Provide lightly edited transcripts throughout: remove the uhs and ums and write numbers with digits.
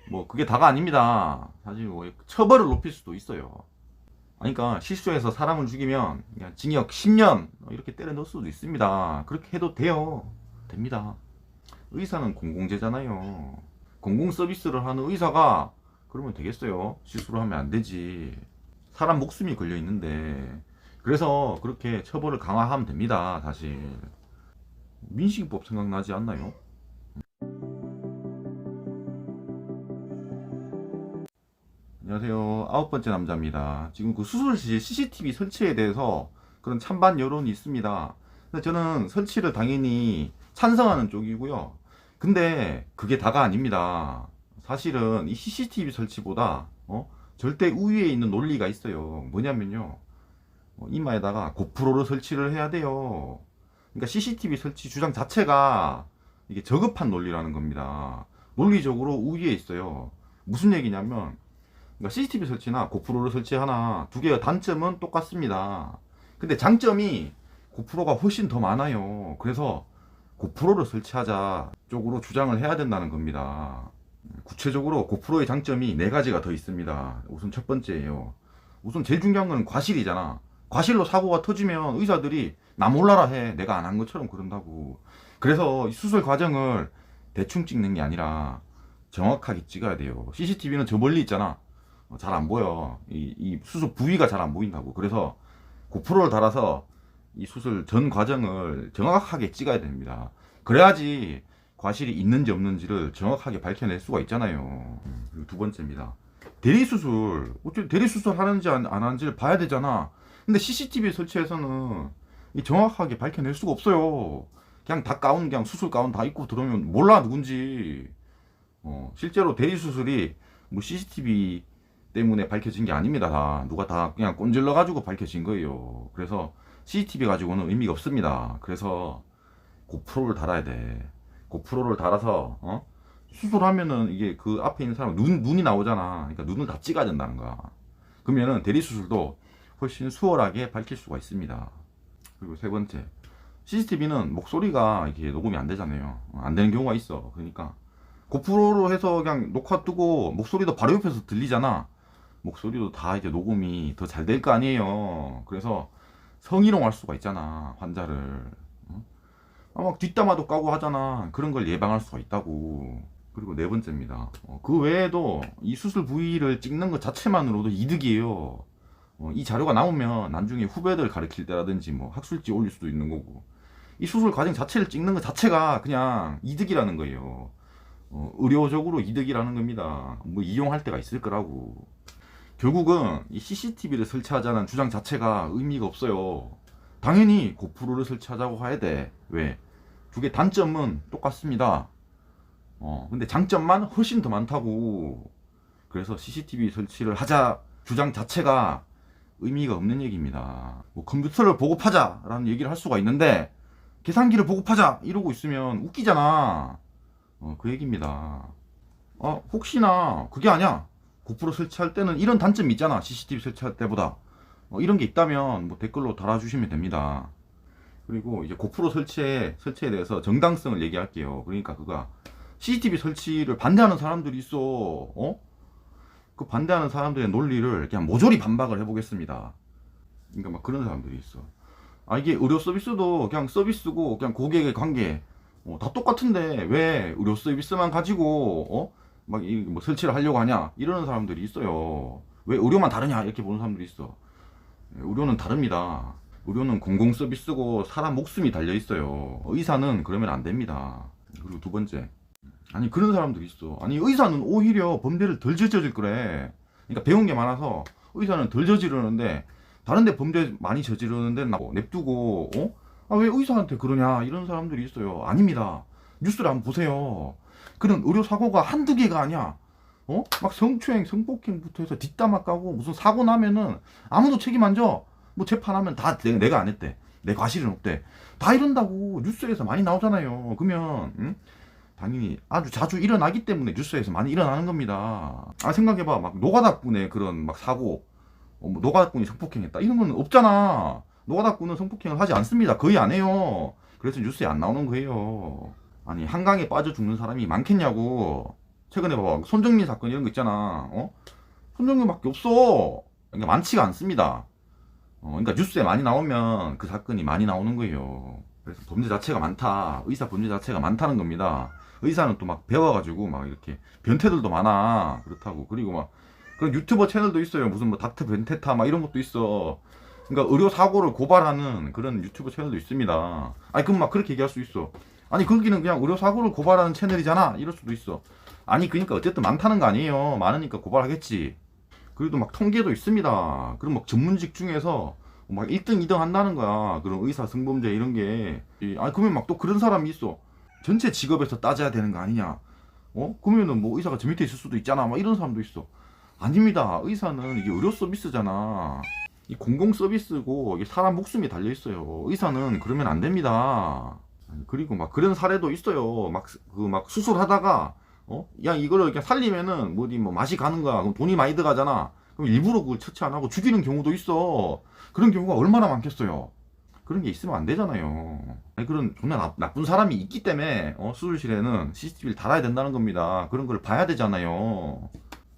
뭐 그게 다가 아닙니다. 사실 뭐 처벌을 높일 수도 있어요. 그러니까 실수해서 사람을 죽이면 그냥 징역 10년 이렇게 때려 넣을 수도 있습니다. 그렇게 해도 돼요. 됩니다. 의사는 공공재잖아요. 공공 서비스를 하는 의사가 그러면 되겠어요? 실수를 하면 안 되지. 사람 목숨이 걸려 있는데. 그래서 그렇게 처벌을 강화하면 됩니다. 사실 민식이법 생각나지 않나요? 안녕하세요. 아홉 번째 남자입니다. 지금 그 수술실 CCTV 설치에 대해서 그런 찬반 여론이 있습니다. 근데 저는 설치를 당연히 찬성하는 쪽이고요. 근데 그게 다가 아닙니다. 사실은 이 CCTV 설치보다 절대 우위에 있는 논리가 있어요. 뭐냐면요. 이마에다가 고프로를 설치를 해야 돼요. 그러니까 CCTV 설치 주장 자체가 이게 저급한 논리라는 겁니다. 논리적으로 우위에 있어요. 무슨 얘기냐면 그러니까 CCTV 설치나 고프로를 설치하나 두 개의 단점은 똑같습니다. 근데 장점이 고프로가 훨씬 더 많아요. 그래서 고프로를 설치하자 쪽으로 주장을 해야 된다는 겁니다. 구체적으로 고프로의 장점이 네 가지가 더 있습니다. 우선 첫 번째예요. 우선 제일 중요한 건 과실이잖아. 과실로 사고가 터지면 의사들이 나 몰라라 해. 내가 안 한 것처럼 그런다고. 그래서 이 수술 과정을 대충 찍는 게 아니라 정확하게 찍어야 돼요. CCTV는 저 멀리 있잖아. 잘 안 보여. 이 수술 부위가 잘 안 보인다고. 그래서 고프로를 달아서 이 수술 전 과정을 정확하게 찍어야 됩니다. 그래야지 과실이 있는지 없는지를 정확하게 밝혀낼 수가 있잖아요. 그리고 두 번째입니다. 대리수술. 어째 대리수술 하는지 안 하는지를 봐야 되잖아. 근데 CCTV 설치해서는 이 정확하게 밝혀낼 수가 없어요. 그냥 다 가운, 그냥 수술 가운 다 입고 들어오면 몰라 누군지. 실제로 대리수술이 뭐 CCTV 때문에 밝혀진 게 아닙니다. 다 누가 다 그냥 꼰질러 가지고 밝혀진 거예요. 그래서 CCTV 가지고는 의미가 없습니다. 그래서 고프로를 달아야 돼. 고프로를 달아서 수술하면은 이게 그 앞에 있는 사람 눈이 나오잖아. 그러니까 눈을 다 찍어야 된다는 거야. 그러면은 대리 수술도 훨씬 수월하게 밝힐 수가 있습니다. 그리고 세 번째, CCTV는 목소리가 이게 녹음이 안 되잖아요. 안 되는 경우가 있어. 그러니까 고프로로 해서 그냥 녹화 뜨고 목소리도 바로 옆에서 들리잖아. 목소리도 다 이제 녹음이 더 잘 될 거 아니에요. 그래서 성희롱 할 수가 있잖아, 환자를. 막 뒷담화도 까고 하잖아. 그런 걸 예방할 수가 있다고. 그리고 네 번째입니다. 그 외에도 이 수술 부위를 찍는 것 자체만으로도 이득이에요. 이 자료가 나오면 나중에 후배들 가르칠 때라든지 뭐 학술지 올릴 수도 있는 거고. 이 수술 과정 자체를 찍는 것 자체가 그냥 이득이라는 거예요. 의료적으로 이득이라는 겁니다. 뭐 이용할 때가 있을 거라고. 결국은 이 CCTV를 설치하자는 주장 자체가 의미가 없어요. 당연히 고프로를 설치하자고 해야 돼. 왜? 두 개 단점은 똑같습니다. 근데 장점만 훨씬 더 많다고. 그래서 CCTV 설치를 하자 주장 자체가 의미가 없는 얘기입니다. 뭐 컴퓨터를 보급하자라는 얘기를 할 수가 있는데 계산기를 보급하자 이러고 있으면 웃기잖아. 그 얘기입니다. 혹시나 그게 아니야. 고프로 설치할 때는 이런 단점이 있잖아. CCTV 설치할 때보다. 이런 게 있다면 뭐 댓글로 달아주시면 됩니다. 그리고 이제 고프로 설치에 대해서 정당성을 얘기할게요. 그러니까 그가 CCTV 설치를 반대하는 사람들이 있어. 그 반대하는 사람들의 논리를 그냥 모조리 반박을 해보겠습니다. 그러니까 막 그런 사람들이 있어. 이게 의료 서비스도 그냥 서비스고 그냥 고객의 관계 다 똑같은데 왜 의료 서비스만 가지고 뭐 설치를 하려고 하냐 이러는 사람들이 있어요. 왜 의료만 다르냐 이렇게 보는 사람들이 있어. 의료는 다릅니다. 의료는 공공 서비스고 사람 목숨이 달려 있어요. 의사는 그러면 안 됩니다. 그리고 두 번째, 아니 그런 사람들이 있어. 아니 의사는 오히려 범죄를 덜 저지를 거래. 그러니까 배운 게 많아서 의사는 덜 저지르는데 다른데 범죄 많이 저지르는데 냅두고 왜 의사한테 그러냐 이런 사람들이 있어요. 아닙니다. 뉴스를 한번 보세요. 그런 의료 사고가 한두 개가 아니야. 막 성추행, 성폭행부터 해서 뒷담화 까고 무슨 사고 나면은 아무도 책임 안 져. 뭐 재판하면 다 내가 안 했대. 내 과실은 없대. 다 이런다고 뉴스에서 많이 나오잖아요. 그러면 당연히 아주 자주 일어나기 때문에 뉴스에서 많이 일어나는 겁니다. 생각해봐. 막 노가다꾼의 그런 막 사고, 뭐 노가다꾼이 성폭행했다 이런 건 없잖아. 노가다꾼은 성폭행을 하지 않습니다. 거의 안 해요. 그래서 뉴스에 안 나오는 거예요. 아니 한강에 빠져 죽는 사람이 많겠냐고. 최근에 봐봐. 손정민 사건 이런 거 있잖아. 손정민밖에 없어. 그러니까 많지가 않습니다. 그러니까 뉴스에 많이 나오면 그 사건이 많이 나오는 거예요. 그래서 범죄 자체가 많다. 의사 범죄 자체가 많다는 겁니다. 의사는 또 막 배워가지고 막 이렇게 변태들도 많아. 그렇다고. 그리고 막 그런 유튜버 채널도 있어요. 무슨 뭐 닥터 벤테타 막 이런 것도 있어. 그러니까 의료 사고를 고발하는 그런 유튜브 채널도 있습니다. 아니 그럼 막 그렇게 얘기할 수 있어. 아니 거기는 그냥 의료 사고를 고발하는 채널이잖아. 이럴 수도 있어. 아니 그러니까 어쨌든 많다는 거 아니에요. 많으니까 고발하겠지. 그래도 막 통계도 있습니다. 그럼 막 전문직 중에서 막 1등, 2등 한다는 거야. 그런 의사 성범죄 이런 게. 아니 그러면 막 또 그런 사람이 있어. 전체 직업에서 따져야 되는 거 아니냐. 그러면은 뭐 의사가 저 밑에 있을 수도 있잖아. 막 이런 사람도 있어. 아닙니다. 의사는 이게 의료 서비스잖아. 이 공공 서비스고 이게 사람 목숨이 달려 있어요. 의사는 그러면 안 됩니다. 그리고 막 그런 사례도 있어요. 막 수술하다가 야 이거를 그냥 살리면은 뭐 어디 뭐 맛이 가는 거야. 그럼 돈이 많이 들어가잖아. 그럼 일부러 그걸 처치 안 하고 죽이는 경우도 있어. 그런 경우가 얼마나 많겠어요. 그런 게 있으면 안 되잖아요. 아니, 그런 존나 나쁜 사람이 있기 때문에 수술실에는 CCTV를 달아야 된다는 겁니다. 그런 걸 봐야 되잖아요.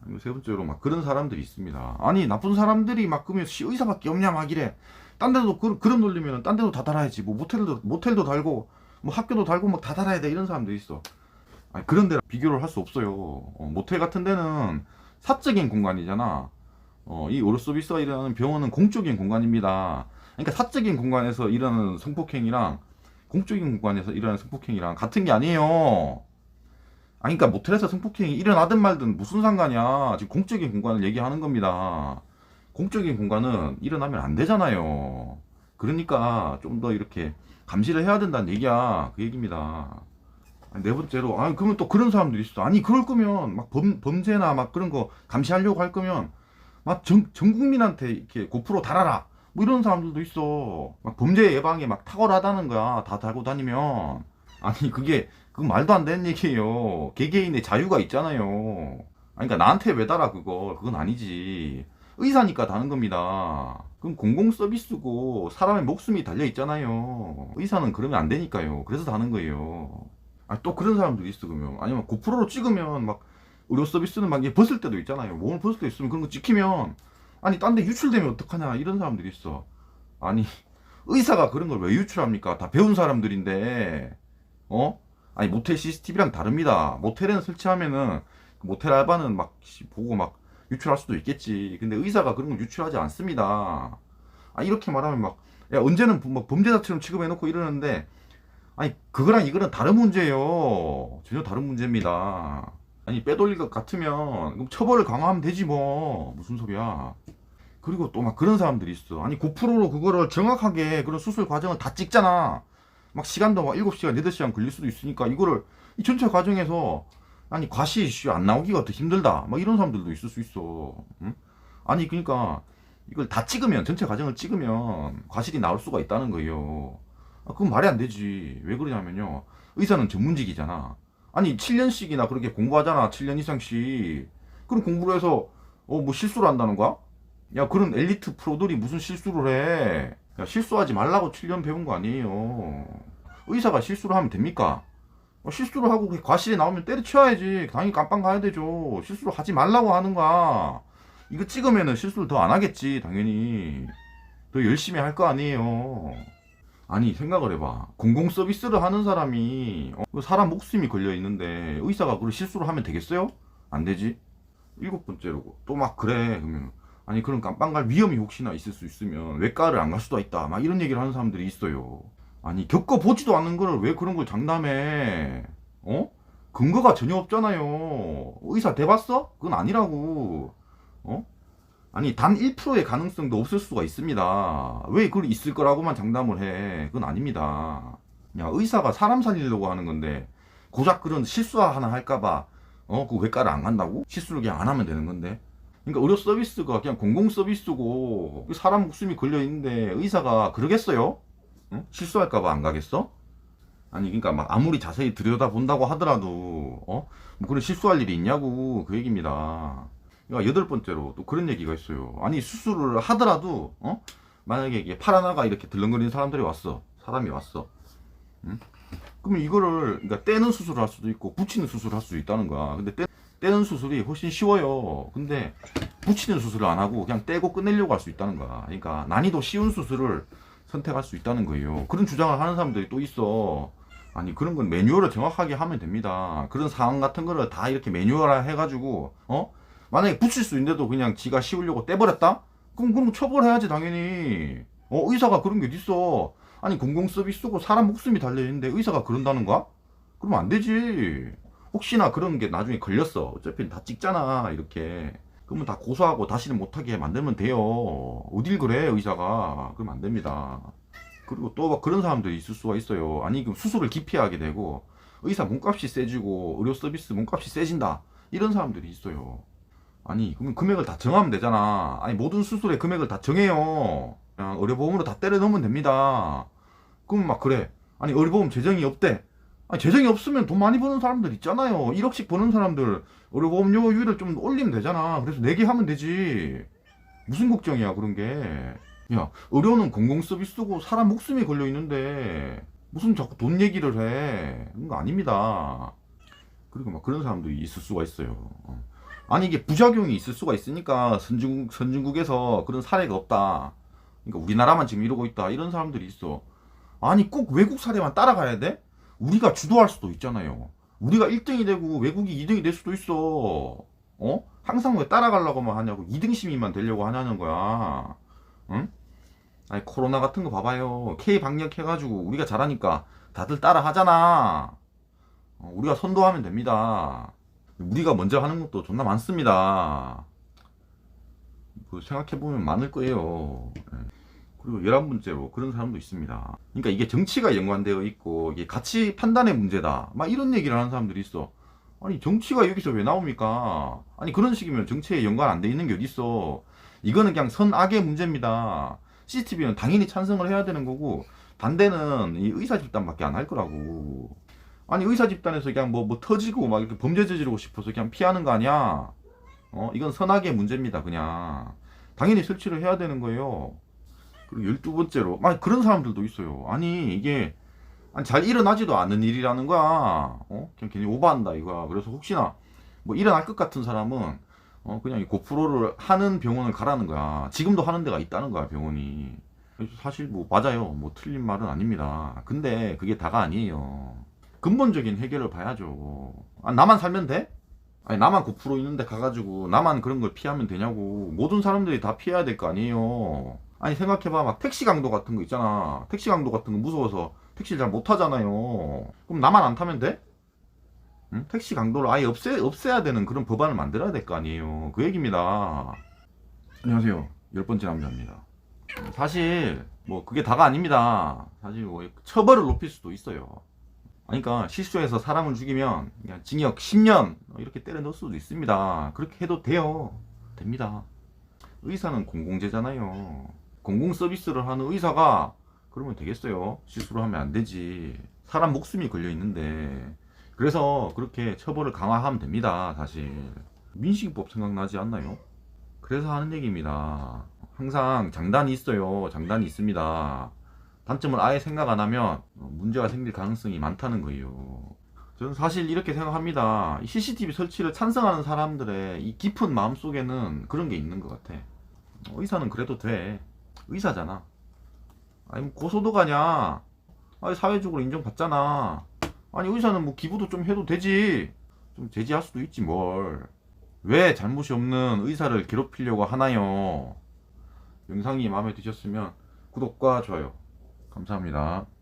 그리고 세 번째로 막 그런 사람들이 있습니다. 아니 나쁜 사람들이 막 그러면 의사밖에 없냐 막 이래. 딴 데도 그런 놀리면 딴 데도 다 달아야지. 뭐 모텔도 달고 뭐 학교도 달고 막 다 달아야 돼. 이런 사람도 있어. 아니, 그런 데랑 비교를 할 수 없어요. 모텔 같은 데는 사적인 공간이잖아. 이 의료 서비스가 일어나는 병원은 공적인 공간입니다. 그러니까 사적인 공간에서 일어나는 성폭행이랑 공적인 공간에서 일어나는 성폭행이랑 같은 게 아니에요. 아니, 그러니까 모텔에서 성폭행이 일어나든 말든 무슨 상관이야. 지금 공적인 공간을 얘기하는 겁니다. 공적인 공간은 일어나면 안 되잖아요. 그러니까 좀 더 이렇게 감시를 해야 된다는 얘기야. 그 얘기입니다. 아니, 네 번째로, 아니, 그러면 또 그런 사람들이 있어. 아니, 그럴 거면 막 범죄나 막 그런 거 감시하려고 할 거면 막 전 국민한테 이렇게 고프로 달아라. 뭐 이런 사람들도 있어. 막 범죄 예방에 막 탁월하다는 거야. 다 달고 다니면. 아니, 그건 말도 안 되는 얘기예요. 개개인의 자유가 있잖아요. 아니, 그러니까 나한테 왜 달아, 그거. 그건 아니지. 의사니까 다는 겁니다. 그럼 공공 서비스고 사람의 목숨이 달려 있잖아요. 의사는 그러면 안 되니까요. 그래서 다는 거예요. 아, 또 그런 사람들이 있어, 그러면. 아니면 고프로로 찍으면 막 의료 서비스는 막 이게 벗을 때도 있잖아요. 몸을 벗을 때 있으면 그런 거 찍히면 아니, 딴 데 유출되면 어떡하냐. 이런 사람들이 있어. 아니, 의사가 그런 걸 왜 유출합니까? 다 배운 사람들인데. 아니, 모텔 CCTV랑 다릅니다. 모텔에는 설치하면은 그 모텔 알바는 막 보고 막 유출할 수도 있겠지. 근데 의사가 그런 걸 유출하지 않습니다. 아, 이렇게 말하면 막, 야, 언제는 막 범죄자처럼 취급해놓고 이러는데, 아니, 그거랑 이거는 다른 문제예요. 전혀 다른 문제입니다. 아니, 빼돌릴 것 같으면 그럼 처벌을 강화하면 되지 뭐. 무슨 소리야. 그리고 또 막 그런 사람들이 있어. 아니, 고프로로 그거를 정확하게 그런 수술 과정을 다 찍잖아. 막 시간도 막 7시간, 8시간 걸릴 수도 있으니까 이거를 이 전체 과정에서 아니, 과시 안 나오기가 더 힘들다. 막 이런 사람들도 있을 수 있어. 응? 아니, 그러니까 이걸 다 찍으면, 전체 과정을 찍으면 과실이 나올 수가 있다는 거예요. 그건 말이 안 되지. 왜 그러냐면요. 의사는 전문직이잖아. 아니, 7년씩이나 그렇게 공부하잖아. 7년 이상씩. 그럼 공부를 해서 뭐 실수를 한다는 거야? 야, 그런 엘리트 프로들이 무슨 실수를 해? 야, 실수하지 말라고 7년 배운 거 아니에요. 의사가 실수를 하면 됩니까? 실수를 하고 과실이 나오면 때려쳐야지. 당연히 깜빵 가야 되죠. 실수를 하지 말라고 하는 거야. 이거 찍으면은 실수를 더 안 하겠지. 당연히 더 열심히 할 거 아니에요. 아니, 생각을 해봐. 공공 서비스를 하는 사람이 그 사람 목숨이 걸려 있는데 의사가 그걸 실수를 하면 되겠어요? 안 되지. 일곱 번째로 또 막 그래. 그러면 아니, 그런 깜빵 갈 위험이 혹시나 있을 수 있으면 외과를 안 갈 수도 있다. 막 이런 얘기를 하는 사람들이 있어요. 아니, 겪어보지도 않는 거를 왜 그런 걸 장담해? 근거가 전혀 없잖아요. 의사 돼봤어? 그건 아니라고. 아니, 단 1%의 가능성도 없을 수가 있습니다. 왜 그걸 있을 거라고만 장담을 해? 그건 아닙니다. 야, 의사가 사람 살리려고 하는 건데 고작 그런 실수 하나 할까봐 그 외과를 안 간다고? 실수를 그냥 안 하면 되는 건데. 그러니까 의료 서비스가 그냥 공공 서비스고 사람 목숨이 걸려 있는데 의사가 그러겠어요? 응? 실수할까봐 안 가겠어? 아니, 그러니까 막 아무리 자세히 들여다본다고 하더라도 뭐 그런 실수할 일이 있냐고. 그 얘기입니다. 그러니까 여덟 번째로 또 그런 얘기가 있어요. 아니, 수술을 하더라도 만약에 이게 팔 하나가 이렇게 들렁거리는 사람이 왔어. 응? 그러면 이거를 그러니까 떼는 수술을 할 수도 있고 붙이는 수술을 할 수도 있다는 거야. 근데 떼는 수술이 훨씬 쉬워요. 근데 붙이는 수술을 안 하고 그냥 떼고 끝내려고 할 수 있다는 거야. 그러니까 난이도 쉬운 수술을 선택할 수 있다는 거예요. 그런 주장을 하는 사람들이 또 있어. 아니 그런 건 매뉴얼을 정확하게 하면 됩니다. 그런 상황 같은 거를 다 이렇게 매뉴얼화 해가지고 만약에 붙일 수 있는데도 그냥 지가 씌우려고 떼버렸다? 그럼 처벌해야지 당연히. 의사가 그런 게 어딨어. 아니 공공 서비스고 사람 목숨이 달려있는데 의사가 그런다는 거야? 그러면 안 되지. 혹시나 그런 게 나중에 걸렸어. 어차피 다 찍잖아 이렇게. 그러면 다 고소하고 다시는 못하게 만들면 돼요. 어딜 그래 의사가. 그러면 안 됩니다. 그리고 또 막 그런 사람들이 있을 수가 있어요. 아니 그럼 수술을 기피하게 되고 의사 몸값이 세지고 의료 서비스 몸값이 세진다 이런 사람들이 있어요. 아니 그러면 금액을 다 정하면 되잖아. 아니 모든 수술의 금액을 다 정해요. 그냥 의료보험으로 다 때려 넣으면 됩니다. 그럼 막 그래. 아니 의료보험 재정이 없대. 아니 재정이 없으면 돈 많이 버는 사람들 있잖아요. 1억씩 버는 사람들 의료보험료율을 좀 올리면 되잖아. 그래서 내게 하면 되지. 무슨 걱정이야 그런 게. 야 의료는 공공 서비스고 사람 목숨이 걸려 있는데 무슨 자꾸 돈 얘기를 해. 그런 거 아닙니다. 그리고 막 그런 사람들이 있을 수가 있어요. 아니 이게 부작용이 있을 수가 있으니까 선진국에서 그런 사례가 없다. 그러니까 우리나라만 지금 이러고 있다. 이런 사람들이 있어. 아니 꼭 외국 사례만 따라가야 돼? 우리가 주도할 수도 있잖아요. 우리가 1등이 되고 외국이 2등이 될 수도 있어. 항상 왜 따라가려고만 하냐고. 2등 시민만 되려고 하냐는 거야. 응? 아니 코로나 같은 거 봐봐요. K 방역 해가지고 우리가 잘하니까 다들 따라 하잖아. 우리가 선도하면 됩니다. 우리가 먼저 하는 것도 존나 많습니다. 그 생각해보면 많을 거예요. 예. 그리고 11번째로 그런 사람도 있습니다. 그러니까 이게 정치가 연관되어 있고 이게 가치 판단의 문제다 막 이런 얘기를 하는 사람들이 있어. 아니 정치가 여기서 왜 나옵니까? 아니 그런 식이면 정치에 연관 안 돼 있는 게 어딨어. 이거는 그냥 선악의 문제입니다. CCTV는 당연히 찬성을 해야 되는 거고 반대는 이 의사 집단밖에 안 할 거라고. 아니 의사 집단에서 그냥 뭐 터지고 막 이렇게 범죄 저지르고 싶어서 그냥 피하는 거 아니야? 이건 선악의 문제입니다. 그냥 당연히 설치를 해야 되는 거예요. 그리고 12번째로 막 그런 사람들도 있어요. 아니 이게 아니, 잘 일어나지도 않는 일이라는 거야. 그냥 괜히 오버한다 이거야. 그래서 혹시나 뭐 일어날 것 같은 사람은 그냥 이 고프로를 하는 병원을 가라는 거야. 지금도 하는 데가 있다는 거야 병원이. 그래서 사실 뭐 맞아요. 뭐 틀린 말은 아닙니다. 근데 그게 다가 아니에요. 근본적인 해결을 봐야죠. 아, 나만 살면 돼? 아니 나만 9% 있는데 가가지고 나만 그런 걸 피하면 되냐고. 모든 사람들이 다 피해야 될 거 아니에요. 아니 생각해봐. 막 택시 강도 같은 거 있잖아. 택시 강도 같은 거 무서워서 택시를 잘 못 타잖아요. 그럼 나만 안 타면 돼? 응? 택시 강도를 아예 없애야 되는 그런 법안을 만들어야 될 거 아니에요. 그 얘기입니다. 안녕하세요. 10번째 남자입니다. 사실 뭐 그게 다가 아닙니다. 사실 뭐 처벌을 높일 수도 있어요. 그러니까 실수해서 사람을 죽이면 그냥 징역 10년 이렇게 때려 넣을 수도 있습니다. 그렇게 해도 돼요. 됩니다. 의사는 공공재잖아요. 공공 서비스를 하는 의사가 그러면 되겠어요. 실수를 하면 안 되지. 사람 목숨이 걸려 있는데. 그래서 그렇게 처벌을 강화하면 됩니다. 사실 민식이법 생각나지 않나요? 그래서 하는 얘기입니다. 항상 장단이 있어요. 장단이 있습니다. 단점을 아예 생각 안 하면 문제가 생길 가능성이 많다는 거예요. 저는 사실 이렇게 생각합니다. CCTV 설치를 찬성하는 사람들의 이 깊은 마음 속에는 그런 게 있는 것 같아. 의사는 그래도 돼. 의사잖아. 아니 뭐 고소도 가냐? 아니 사회적으로 인정받잖아. 아니 의사는 뭐 기부도 좀 해도 되지. 좀 제지할 수도 있지 뭘. 왜 잘못이 없는 의사를 괴롭히려고 하나요? 영상이 마음에 드셨으면 구독과 좋아요 감사합니다.